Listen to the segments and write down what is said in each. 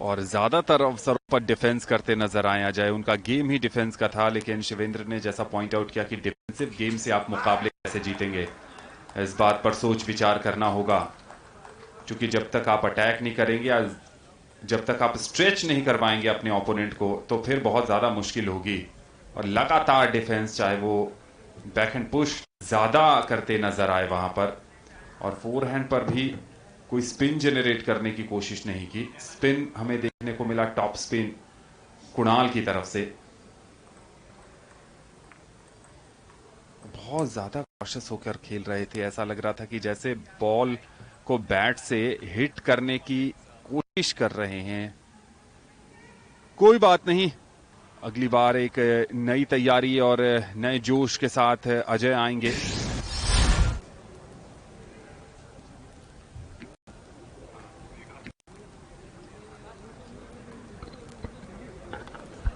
और ज्यादातर अवसरों पर डिफेंस करते नजर आए अजय। उनका गेम ही डिफेंस का था, लेकिन शिवेंद्र ने जैसा पॉइंट आउट किया कि डिफेंसिव गेम से आप मुकाबले कैसे जीतेंगे, इस बात पर सोच विचार करना होगा। क्योंकि जब तक आप अटैक नहीं करेंगे या जब तक आप स्ट्रेच नहीं करवाएंगे अपने ओपोनेंट को, तो फिर बहुत ज्यादा मुश्किल होगी। और लगातार डिफेंस, चाहे वो बैक हैंड पुश ज्यादा करते नजर आए वहां पर, और फोर हैंड पर भी कोई स्पिन जनरेट करने की कोशिश नहीं की। स्पिन हमें देखने को मिला टॉप स्पिन कुणाल की तरफ से। बहुत ज्यादा कॉशियस होकर खेल रहे थे, ऐसा लग रहा था कि जैसे बॉल को बैट से हिट करने की कोशिश कर रहे हैं। कोई बात नहीं, अगली बार एक नई तैयारी और नए जोश के साथ अजय आएंगे।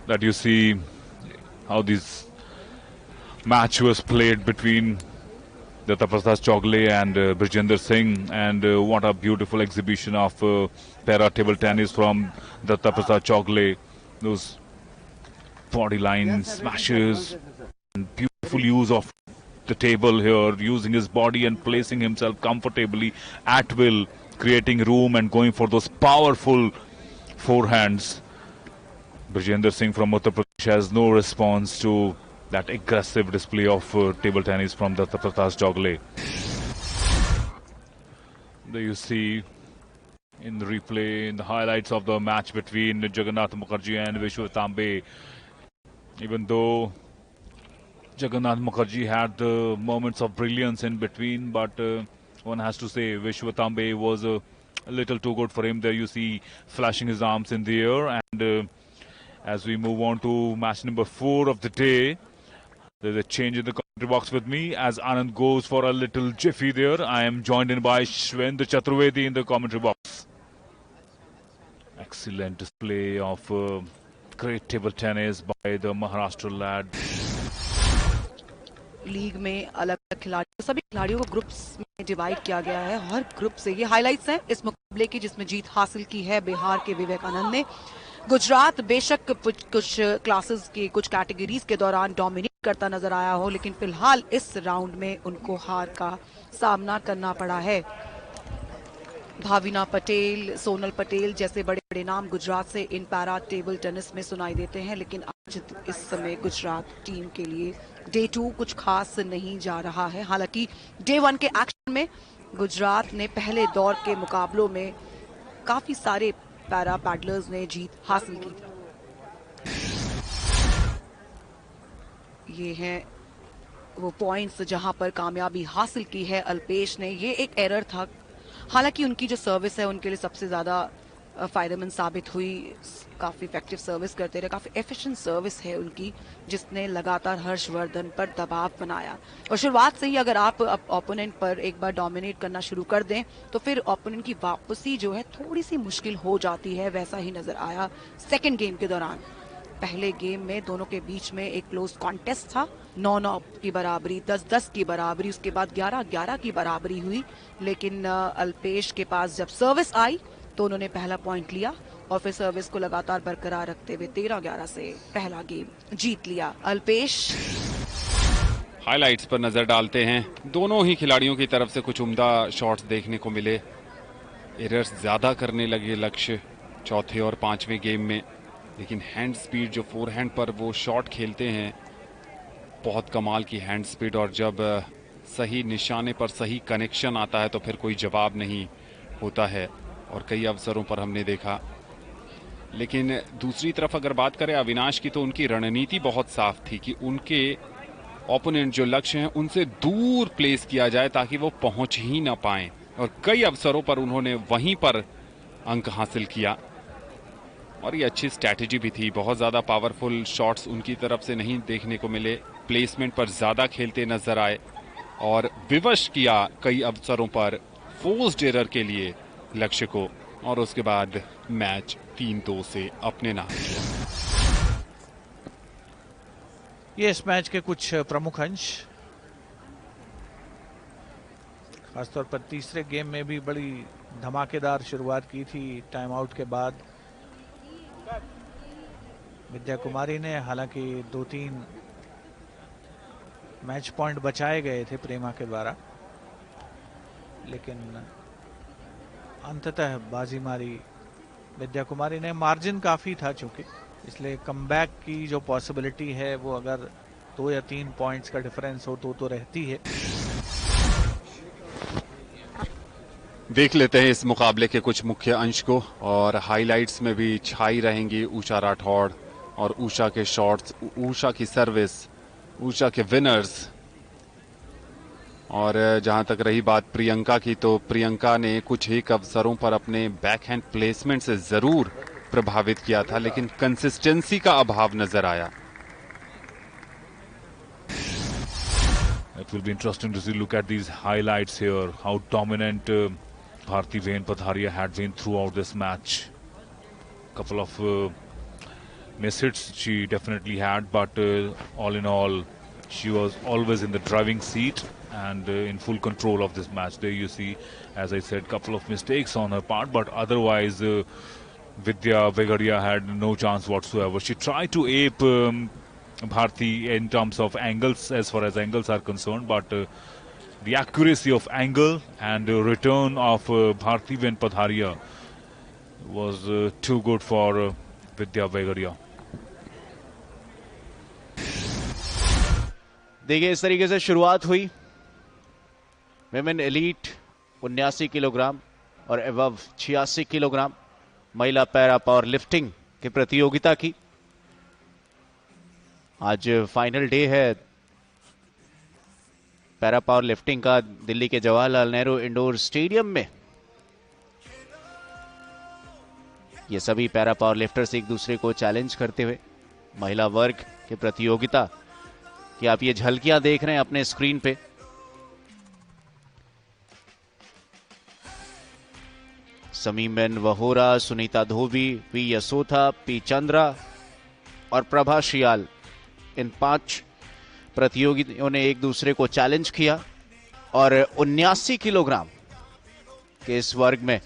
That you see how this match was played between Datta Prasad Chogle and Brijender Singh, and what a beautiful exhibition of para table tennis from Datta Prasad Chogle. Those body line smashes and beautiful use of the table here, using his body and placing himself comfortably at will, creating room and going for those powerful forehands. Brijender Singh from Uttar Pradesh has no response to that aggressive display of table tennis from Datta Prasad Chogle. There you see in the replay, in the highlights of the match between Jagannath Mukherjee and Vishwatambe. Even though Jagannath Mukherjee had the moments of brilliance in between, but one has to say Vishwatambe was a little too good for him. There you see flashing his arms in the air. And as we move on to match number 4 of the day, there's a change in the commentary box with me as Anand goes for a little jiffy there. I am joined in by Shwendra Chaturvedi in the commentary box. Excellent display of great table tennis by the Maharashtra lad. League में अलग अलग खिलाड़ी, सभी खिलाड़ियों को groups में divide किया गया है। हर ग्रुप से ये हाइलाइट्स हैं इस मुकाबले की, जिसमें जीत हासिल की है बिहार के विवेकानंद ने। गुजरात बेशक कुछ क्लासेस की कुछ कैटेगरीज के दौरान डोमिनेट करता नजर आया हो, लेकिन फिलहाल इस राउंड में उनको हार का सामना करना पड़ा है। भाविना पटेल, सोनल पटेल जैसे बड़े बड़े नाम गुजरात से इन पैरा टेबल टेनिस में सुनाई देते हैं, लेकिन आज इस समय गुजरात टीम के लिए डे 2 कुछ खास नहीं जा रहा है। हालांकि डे 1 के एक्शन में गुजरात ने पहले दौर के मुकाबलों में काफी सारे पैरा पैडलर्स ने जीत हासिल की थी। ये हैं वो पॉइंट्स जहां पर कामयाबी हासिल की है अल्पेश ने। ये एक एरर था, हालांकि उनकी जो सर्विस है उनके लिए सबसे ज्यादा फायदेमंद साबित हुई। काफी इफेक्टिव सर्विस करते रहे, काफी एफिशिएंट सर्विस है उनकी, जिसने लगातार हर्षवर्धन पर दबाव बनाया। और शुरुआत से ही अगर आप ओपोनेंट पर एक बार डोमिनेट करना शुरू कर दें तो फिर ओपोनेंट की वापसी जो है थोड़ी सी मुश्किल हो जाती है। वैसा ही नजर आया सेकेंड गेम के दौरान। पहले गेम में दोनों के बीच में एक क्लोज कॉन्टेस्ट था, 9-9 की बराबरी, 10-10 की बराबरी, उसके बाद 11-11 की बराबरी हुई। लेकिन अल्पेश के पास जब सर्विस आई तो उन्होंने पहला पॉइंट लिया और फिर सर्विस को लगातार बरकरार रखते हुए 13-11 से पहला गेम जीत लिया अल्पेश। हाइलाइट्स पर नजर डालते हैं। दोनों ही खिलाड़ियों की तरफ से कुछ उम्दा शॉट्स देखने को मिले। एरर्स ज्यादा करने लगे लक्ष्य चौथे और पांचवें गेम में, लेकिन हैंड स्पीड जो फोर हैंड पर वो शॉट खेलते हैं, बहुत कमाल की हैंड स्पीड। और जब सही निशाने पर सही कनेक्शन आता है तो फिर कोई जवाब नहीं होता है, और कई अवसरों पर हमने देखा। लेकिन दूसरी तरफ अगर बात करें अविनाश की, तो उनकी रणनीति बहुत साफ थी कि उनके ओपोनेंट जो लक्ष्य हैं उनसे दूर प्लेस किया जाए ताकि वो पहुंच ही ना पाएं, और कई अवसरों पर उन्होंने वहीं पर अंक हासिल किया। और ये अच्छी स्ट्रैटेजी भी थी। बहुत ज़्यादा पावरफुल शॉट्स उनकी तरफ से नहीं देखने को मिले, प्लेसमेंट पर ज़्यादा खेलते नजर आए और विवश किया कई अवसरों पर फोर्स्ड एरर के लिए लक्ष्य को, और उसके बाद मैच 3-2 से अपने नाम किया। ये इस मैच के कुछ प्रमुख अंश, खासतौर पर तीसरे गेम में भी बड़ी धमाकेदार शुरुआत की थी टाइम आउट के बाद। विद्या कुमारी ने, हालांकि 2-3 मैच पॉइंट बचाए गए थे प्रेमा के द्वारा, लेकिन अंततः बाजी मारी विद्या कुमारी ने। मार्जिन काफी था चूंकि, इसलिए कमबैक की जो पॉसिबिलिटी है वो अगर 2 या 3 पॉइंट्स का डिफरेंस हो तो रहती है। देख लेते हैं इस मुकाबले के कुछ मुख्य अंश को, और हाइलाइट्स में भी छाई रहेंगी ऊषा राठौड़ और ऊषा के शॉट्स, ऊषा की सर्विस, ऊषा के विनर्स। और जहां तक रही बात प्रियंका की, तो प्रियंका ने कुछ एक अवसरों पर अपने बैकहैंड प्लेसमेंट से जरूर प्रभावित किया था, लेकिन कंसिस्टेंसी का अभाव नजर आया। It will be interesting to see, look at these highlights here, how dominant Bharti Vain Patharia had been throughout this match. Couple of miss hits she definitely had, but all in all, she was always in the driving seat and in full control of this match. There you see, as I said, couple of mistakes on her part, but otherwise Vidya Vegaria had no chance whatsoever. She tried to ape Bharti in terms of angles, as far as angles are concerned, but the accuracy of angle and return of Bharti Vain Patharia was too good for Vidya Vegaria. देखिए इस तरीके से शुरुआत हुई women elite 79 kilogram और above 86 kilogram महिला para power lifting की प्रतियोगिता की। आज फाइनल डे है पैरा पावर लिफ्टिंग का दिल्ली के जवाहरलाल नेहरू इंडोर स्टेडियम में। ये सभी पैरा पावर लिफ्टर्स एक दूसरे को चैलेंज करते हुए महिला वर्ग की प्रतियोगिता कि आप ये झलकियां देख रहे हैं अपने स्क्रीन पे। समीमन वहोरा, सुनीता धोबी, वी यसोथा, पी चंद्रा और प्रभा शियाल, इन 5 प्रतियोगियों ने एक दूसरे को चैलेंज किया और 79 किलोग्राम के इस वर्ग में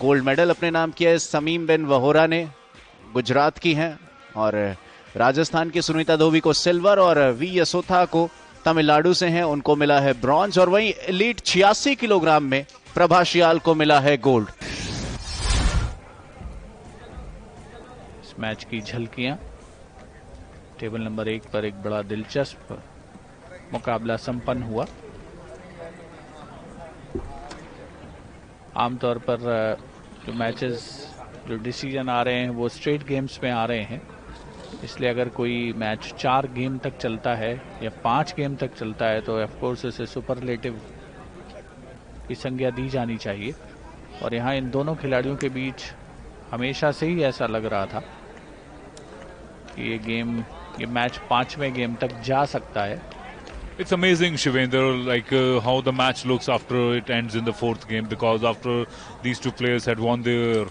गोल्ड मेडल अपने नाम किया है। समीम बिन वहोरा ने, गुजरात की हैं, और राजस्थान की सुनीता धोबी को सिल्वर और वी यसोथा को तमिलनाडु से हैं, उनको मिला है ब्रॉन्ज। और वहीं एलीट 86 किलोग्राम में प्रभा शियाल को मिला है गोल्ड। इस मैच की झलकियां। टेबल नंबर 1 पर एक बड़ा दिलचस्प मुकाबला संपन्न हुआ। आमतौर पर जो मैचेस, जो डिसीजन आ रहे हैं वो स्ट्रेट गेम्स में आ रहे हैं, इसलिए अगर कोई मैच 4 गेम तक चलता है या 5 गेम तक चलता है तो ऑफकोर्स इसे सुपरलेटिव की संज्ञा दी जानी चाहिए। और यहाँ इन दोनों खिलाड़ियों के बीच हमेशा से ही ऐसा लग रहा था कि ये मैच 5वें गेम तक जा सकता है। It's amazing, Shivendra, like how the match looks after it ends in the 4th game, because after these two players had won their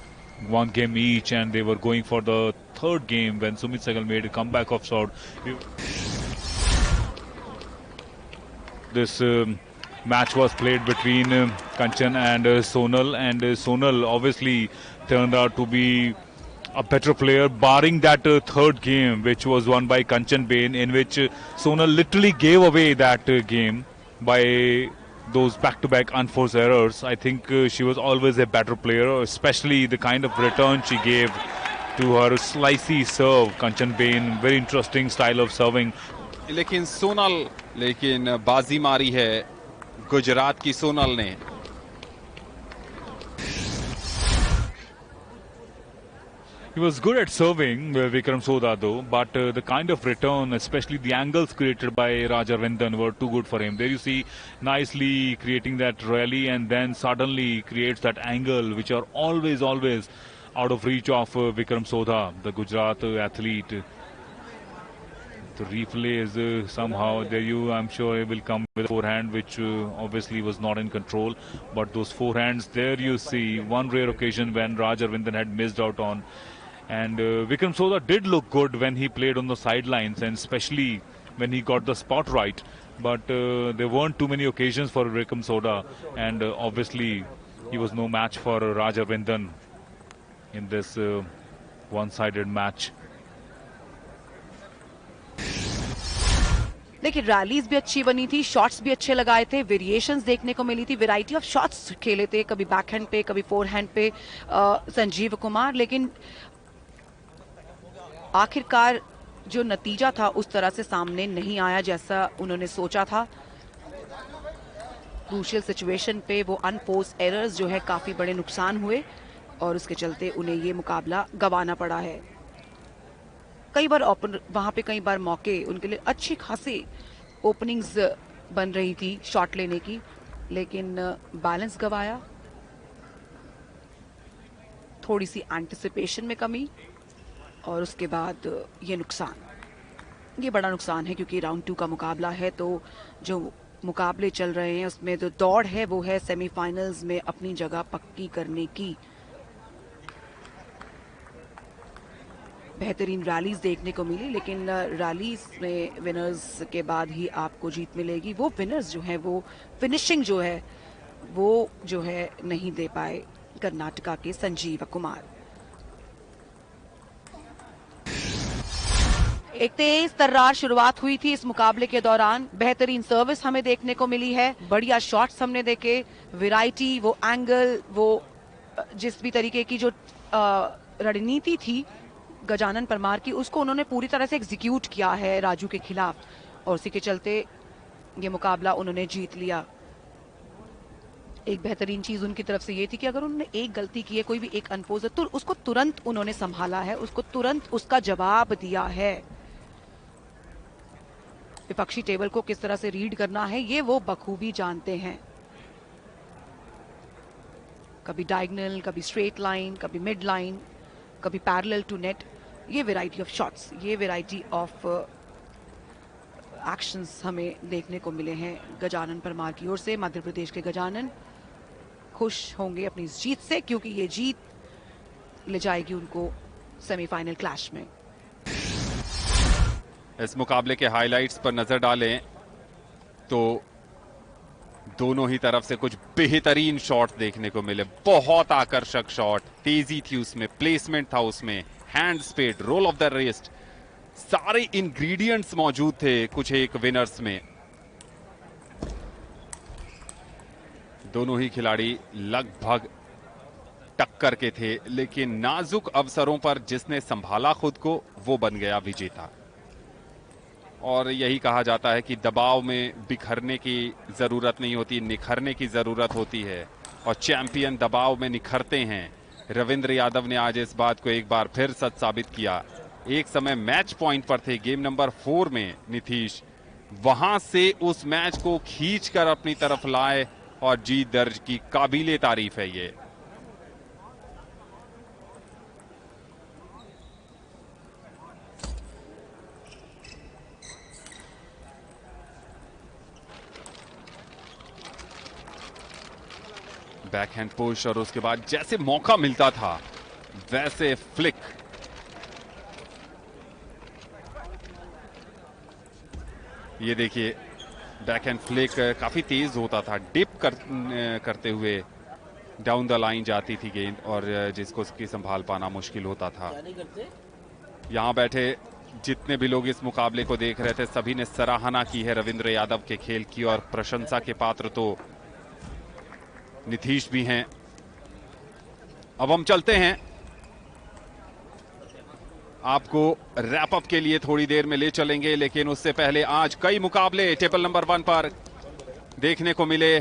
1 game each and they were going for the 3rd game when Sumit Sehgal made a comeback of sort. This match was played between Kanchan and Sonal, and Sonal obviously turned out to be a better player, barring that 3rd game which was won by Kanchan Bain, in which Sonal literally gave away that game by those back-to-back unforced errors. I think she was always a better player, especially the kind of return she gave to her slicey serve. Kanchan Bain, very interesting style of serving. लेकिन बाजी मारी है गुजरात की सोनल ने। He was good at serving, Vikram Sodha, though, but the kind of return, especially the angles created by Raja Vindan, were too good for him. There you see, nicely creating that rally, and then suddenly creates that angle, which are always out of reach of Vikram Sodha, the Gujarat athlete. The replay is somehow there. I'm sure it will come with a forehand, which obviously was not in control. But those forehands, there you see one rare occasion when Raja Vindan had missed out on. And Vikram Sodha did look good when he played on the sidelines, and especially when he got the spot right. But there weren't too many occasions for Vikram Sodha, and obviously he was no match for Raja Vindan in this one-sided match. देखिए rallies भी अच्छी बनी थी, shots भी अच्छे लगाए थे, variations देखने को मिली थी, वैरायटी ऑफ शॉट्स खेले थे, कभी बैकहैंड पे कभी फोरहैंड पे संजीव कुमार। लेकिन आखिरकार जो नतीजा था उस तरह से सामने नहीं आया जैसा उन्होंने सोचा था। क्रूशियल सिचुएशन पे वो अनफोर्स एरर्स जो है काफी बड़े नुकसान हुए और उसके चलते उन्हें ये मुकाबला गंवाना पड़ा है। कई बार वहां पे कई बार मौके उनके लिए अच्छी खासी ओपनिंग्स बन रही थी शॉट लेने की, लेकिन बैलेंस गवाया, थोड़ी सी एंटिसिपेशन में कमी और उसके बाद ये नुकसान, ये बड़ा नुकसान है क्योंकि राउंड 2 का मुकाबला है। तो जो मुकाबले चल रहे हैं उसमें जो दौड़ है वो है सेमीफाइनल्स में अपनी जगह पक्की करने की। बेहतरीन रैलीज देखने को मिली, लेकिन रैलीज में विनर्स के बाद ही आपको जीत मिलेगी। वो विनर्स जो है वो फिनिशिंग जो है वो जो है नहीं दे पाए कर्नाटका के संजीव कुमार। एक तेज तर्रार शुरुआत हुई थी इस मुकाबले के दौरान, बेहतरीन सर्विस हमें देखने को मिली है, बढ़िया शॉट्स हमने देखे, वैरायटी, वो एंगल, वो जिस भी तरीके की जो रणनीति थी गजानन परमार की, उसको उन्होंने पूरी तरह से एग्जीक्यूट किया है राजू के खिलाफ और उसी के चलते ये मुकाबला उन्होंने जीत लिया। एक बेहतरीन चीज उनकी तरफ से ये थी कि अगर उन्होंने एक गलती की है, कोई भी एक अनपोज, तो उसको तुरंत उन्होंने संभाला है, उसको तुरंत उसका जवाब दिया है। विपक्षी टेबल को किस तरह से रीड करना है ये वो बखूबी जानते हैं। कभी डायगोनल, कभी स्ट्रेट लाइन, कभी मिड लाइन, कभी पैरेलल टू नेट, ये वैरायटी ऑफ शॉट्स, ये वैरायटी ऑफ एक्शंस हमें देखने को मिले हैं गजानन परमार की ओर से। मध्य प्रदेश के गजानन खुश होंगे अपनी इस जीत से क्योंकि ये जीत ले जाएगी उनको सेमीफाइनल क्लैश में। इस मुकाबले के हाइलाइट्स पर नजर डालें तो दोनों ही तरफ से कुछ बेहतरीन शॉट देखने को मिले, बहुत आकर्षक शॉट, तेजी थी उसमें, प्लेसमेंट था उसमें, hand speed, roll of the wrist, सारे इंग्रेडिएंट्स मौजूद थे कुछ एक विनर्स में। दोनों ही खिलाड़ी लगभग टक्कर के थे, लेकिन नाजुक अवसरों पर जिसने संभाला खुद को वो बन गया विजेता। और यही कहा जाता है कि दबाव में बिखरने की जरूरत नहीं होती, निखरने की जरूरत होती है और चैंपियन दबाव में निखरते हैं। रविंद्र यादव ने आज इस बात को एक बार फिर सच साबित किया। एक समय मैच पॉइंट पर थे गेम नंबर 4 में नीतीश, वहां से उस मैच को खींचकर अपनी तरफ लाए और जीत दर्ज की, काबिले तारीफ है ये। बैकहैंड पुश और उसके बाद जैसे मौका मिलता था वैसे फ्लिक, ये देखिए बैकहैंड फ्लिक काफी तेज होता था, डिप करते हुए डाउन द लाइन जाती थी गेंद और जिसको उसकी संभाल पाना मुश्किल होता था। यहां बैठे जितने भी लोग इस मुकाबले को देख रहे थे सभी ने सराहना की है रविंद्र यादव के खेल की और प्रशंसा के पात्र तो नीतीश भी हैं। अब हम चलते हैं, आपको रैप अप के लिए थोड़ी देर में ले चलेंगे, लेकिन उससे पहले आज कई मुकाबले टेबल नंबर 1 पर देखने को मिले।